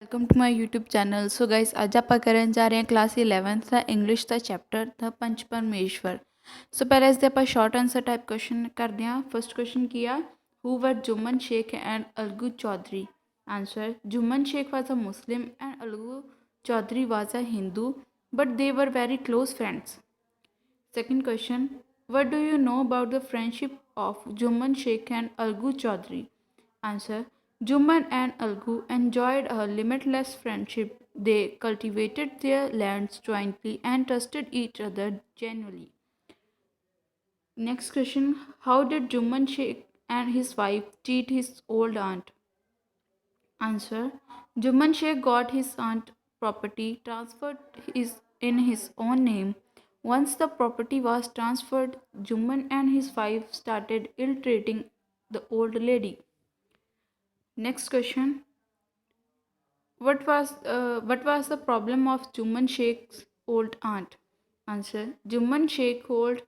Welcome to my YouTube channel. So guys, आज आप ਕਰਨ ਜਾ ਰਹੇ ਹਾਂ क्लास 11th ਦਾ ਇੰਗਲਿਸ਼ ਦਾ ਚੈਪਟਰ ਦਾ ਪੰਚ ਪਰਮੇਸ਼ਵਰ। ਸੋ ਪਹਿਲਾਂ ਇਸ ਦੇ ਆਪਾਂ ਸ਼ਾਰਟ ਆਨਸਰ ਟਾਈਪ ਕੁਐਸਚਨ ਕਰਦੇ ਹਾਂ। ਫਸਟ ਕੁਐਸਚਨ ਕੀ ਆ? Who were Jumman Shaikh and Algu Chaudhary? Answer, Jumman Shaikh was a Muslim and Algu Chaudhary was a Hindu, but they were very close friends. Second question, what do you know about the friendship of Juman Sheikh and Al-Ghu Chaudhary? Answer, Juman and Al-Ghu enjoyed a limitless friendship. They cultivated their lands jointly and trusted each other genuinely. Next question, how did Juman Sheikh and his wife cheat his old aunt? Answer, Juman Sheikh got his aunt property transferred in his own name. Once the property was transferred, Juman and his wife started ill-treating the old lady. Next question, what was the problem of Juman Sheikh's old aunt? Answer, Juman Sheikh's old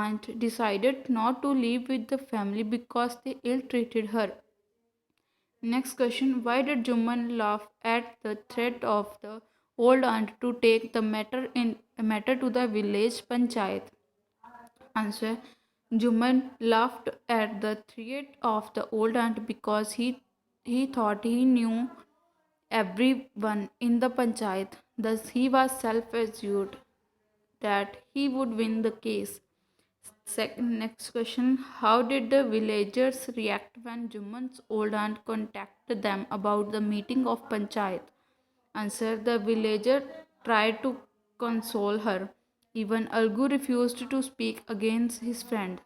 aunt decided not to live with the family because they ill-treated her. Next question, why did Juman laugh at the threat of the old aunt to take the matter to the village panchayat? Answer, Juman laughed at the threat of the old aunt because he thought he knew everyone in the panchayat. Thus he was self-assured that he would win the case. Next question, how did the villagers react when Juman's old aunt contacted them about the meeting of panchayat? Answer, the villager tried to console her. Even Al-Ghu refused to speak against his friend.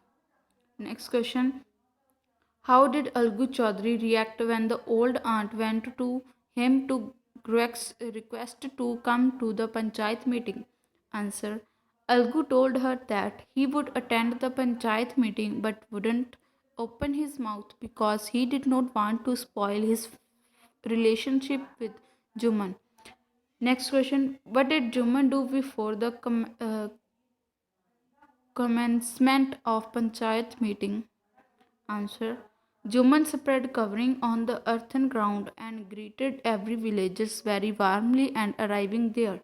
Next question, how did Al-Ghu Chaudhary react when the old aunt went to him to request to come to the panchayat meeting? Answer, Al-Ghu told her that he would attend the panchayat meeting but wouldn't open his mouth because he did not want to spoil his relationship with Juman. Next question, what did Juman do before the commencement of panchayat meeting? Answer, Juman spread covering on the earthen ground and greeted every villagers very warmly and arriving there.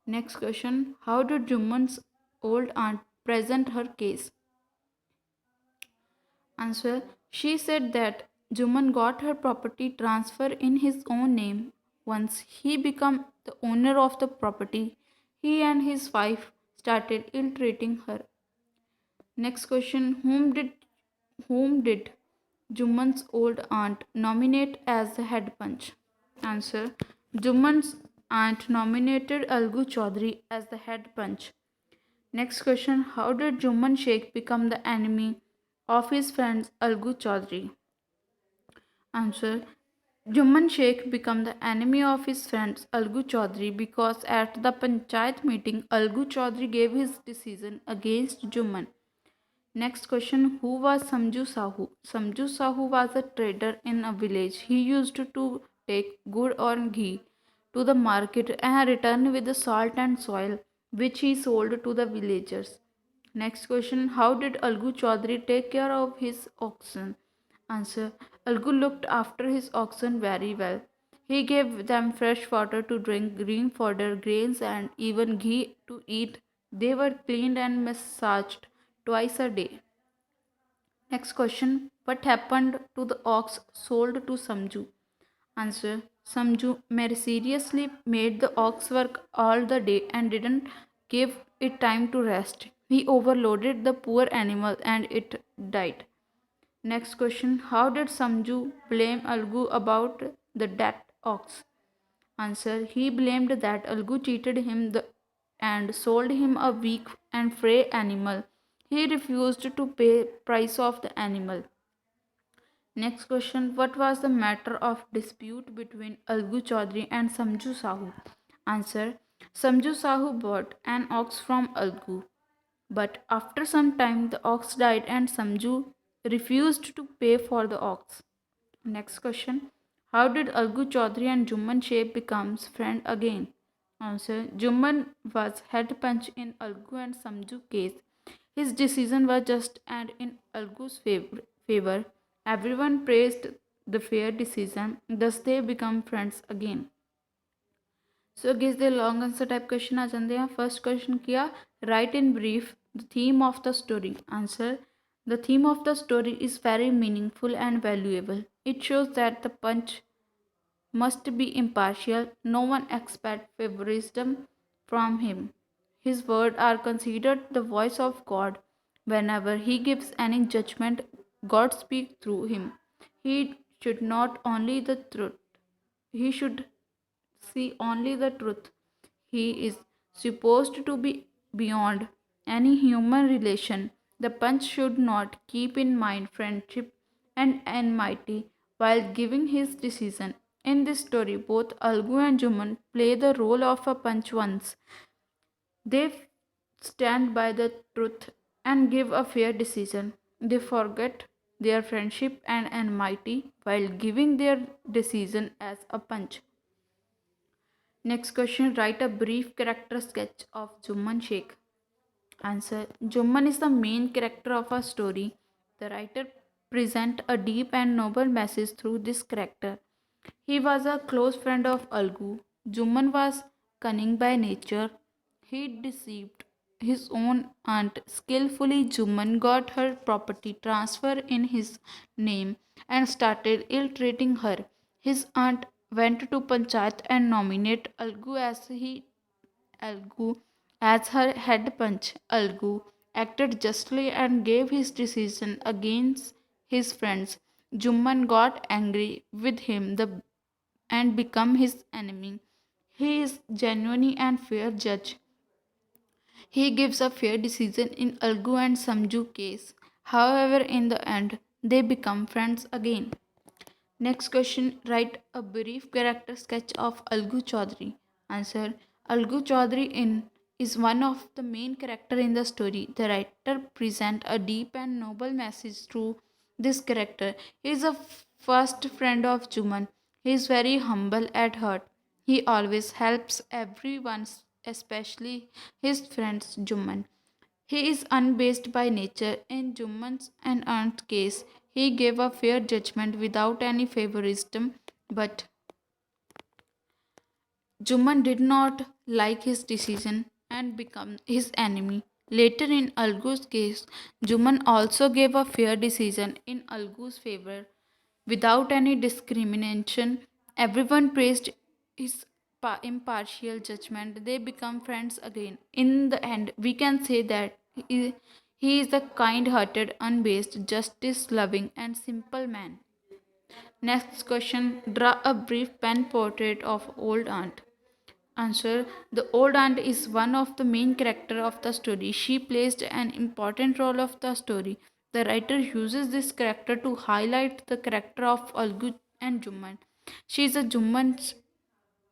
Next question, how did Juman's old aunt present her case? Answer, she said that Juman got her property transfer in his own name. Once he became the owner of the property, he and his wife started ill-treating her. Next question, whom did Juman's old aunt nominate as the head punch? Answer, Juman's aunt nominated Al-Ghu Chaudhary as the head punch. Next question, how did Juman Sheikh become the enemy of his friend Al-Ghu Chaudhary? Answer, Juman Sheikh became the enemy of his friend Al-Ghu Chaudhary because at the panchayat meeting, Al-Ghu Chaudhary gave his decision against Juman. Next question, who was Samju Sahu? Samju Sahu was a trader in a village. He used to take gur or ghee to the market and return with the salt and soil, which he sold to the villagers. Next question, how did Al-Ghu Chaudhary take care of his oxen? Answer, Al-Ghu looked after his oxen very well. He gave them fresh water to drink, green fodder, grains, and even ghee to eat. They were cleaned and massaged twice a day. Next question, what happened to the ox sold to Samju? Answer, Samju mercilessly made the ox work all the day and didn't give it time to rest. He overloaded the poor animal and it died. Next question, how did Samju blame Al-Ghu about the dead ox? Answer, he blamed that Al-Ghu cheated him and sold him a weak and frail animal. He refused to pay price of the animal. Next question, what was the matter of dispute between Al-Ghu Chaudhary and Samju Sahu? Answer, Samju Sahu bought an ox from Al-Ghu, but after some time the ox died and Samju refused to pay for the ox. Next question, how did Al-Ghu Chaudhary and Juman Sheikh become friends again? Answer, Juman was head punch in Al-Ghu and Samju case. His decision was just and in Al-Ghu's favor. Everyone praised the fair decision, thus they become friends again. So guess the long answer type question आ जाते हैं. First question किया, write in brief the theme of the story. Answer, the theme of the story is very meaningful and valuable. It shows that the panch must be impartial. No one expects favoritism from him. His words are considered the voice of God. Whenever he gives any judgment, God speaks through him. He should not only the truth. He should see only the truth. He is supposed to be beyond any human relation. The punch should not keep in mind friendship and enmity while giving his decision. In this story, both Al-Ghu and Juman play the role of a punch once. They stand by the truth and give a fair decision. They forget their friendship and enmity while giving their decision as a punch. Next question, write a brief character sketch of Juman Sheikh. Answer, Juman is the main character of a story. The writer presents a deep and noble message through this character. He was a close friend of Al-Ghu. Juman was cunning by nature. He deceived his own aunt skillfully. Juman got her property transfer in his name and started ill-treating her. His aunt went to Panchayat and nominated Al-Ghu as her head punch. Al-Ghu acted justly and gave his decision against his friends. Jumman got angry with him and become his enemy. He is genuine and fair judge. He gives a fair decision in Al-Ghu and Samju case. However, in the end, they become friends again. Next question, write a brief character sketch of Al-Ghu Chaudhary. Answer, Al-Ghu Chaudhary is one of the main character in the story. The writer present a deep and noble message through this character. He is a first friend of Juman. He is very humble at heart. He always helps everyone, especially his friends Juman. He is unbiased by nature. In Juman's and Aunt's case, he gave a fair judgment without any favoritism, but Juman did not like his decision and became his enemy. Later in Al-Ghu's case, Juman also gave a fair decision in Al-Ghu's favor without any discrimination. Everyone praised his impartial judgment. They become friends again. In the end, we can say that he is a kind hearted, unbiased, justice loving, and simple man. Next question, draw a brief pen portrait of old aunt. Answer, the old aunt is one of the main characters of the story. She plays an important role of the story. The writer uses this character to highlight the character of Al-Ghu and Juman. She is a Juman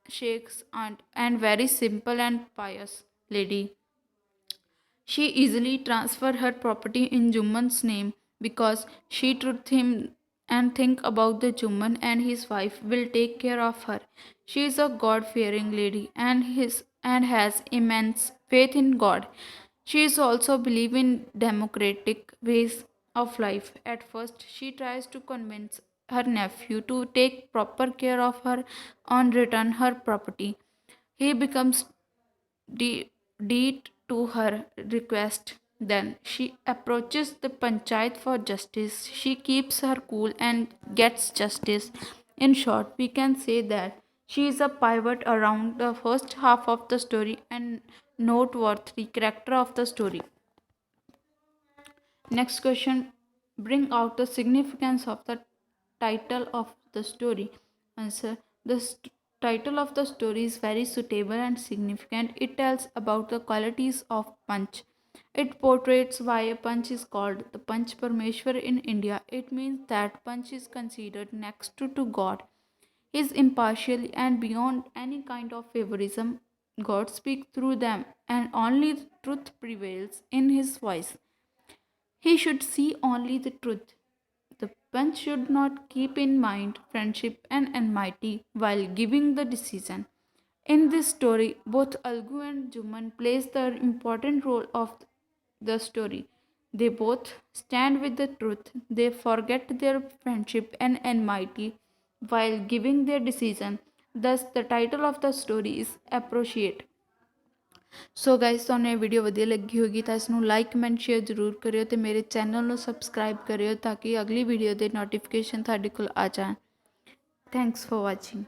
Sheikh's aunt and very simple and pious lady. She easily transferred her property in Juman's name because she trusted him and think about the Juman and his wife will take care of her. She is a God-fearing lady and has immense faith in God. She is also believe in democratic ways of life. At first, she tries to convince her nephew to take proper care of her on return her property. He becomes deed to her request. Then she approaches the panchayat for justice. She keeps her cool and gets justice. In short, we can say that she is a pivot around the first half of the story and noteworthy character of the story. Next question, bring out the significance of the title of the story. Answer, the title of the story is very suitable and significant. It tells about the qualities of Panch. It portrays why a Panch is called the Panch Parmeshwara in India. It means that Panch is considered next to God. He is impartial and beyond any kind of favoritism. God speaks through them and only truth prevails in his voice. He should see only the truth. The punch should not keep in mind friendship and enmity while giving the decision. In this story, both Algu and Juman plays the important role of the story. They both stand with the truth. They forget their friendship and enmity while giving their decision. Thus, the title of the story is Appreciate. So guys, ਤੁਹਾਨੂੰ ਇਹ video ਵਧੀਆ ਲੱਗੀ ਹੋਗੀ ਤਾਂ ਇਸ ਨੂੰ like comment share ਜ਼ਰੂਰ ਕਰਿਓ ਅਤੇ ਮੇਰੇ ਚੈਨਲ ਨੂੰ ਸਬਸਕ੍ਰਾਈਬ ਕਰਿਓ ਤਾਂ ਕਿ ਅਗਲੀ ਵੀਡੀਓ ਦੇ ਨੋਟੀਫਿਕੇਸ਼ਨ ਤੁਹਾਡੇ ਕੋਲ ਆ ਜਾਣ। Thanks for watching.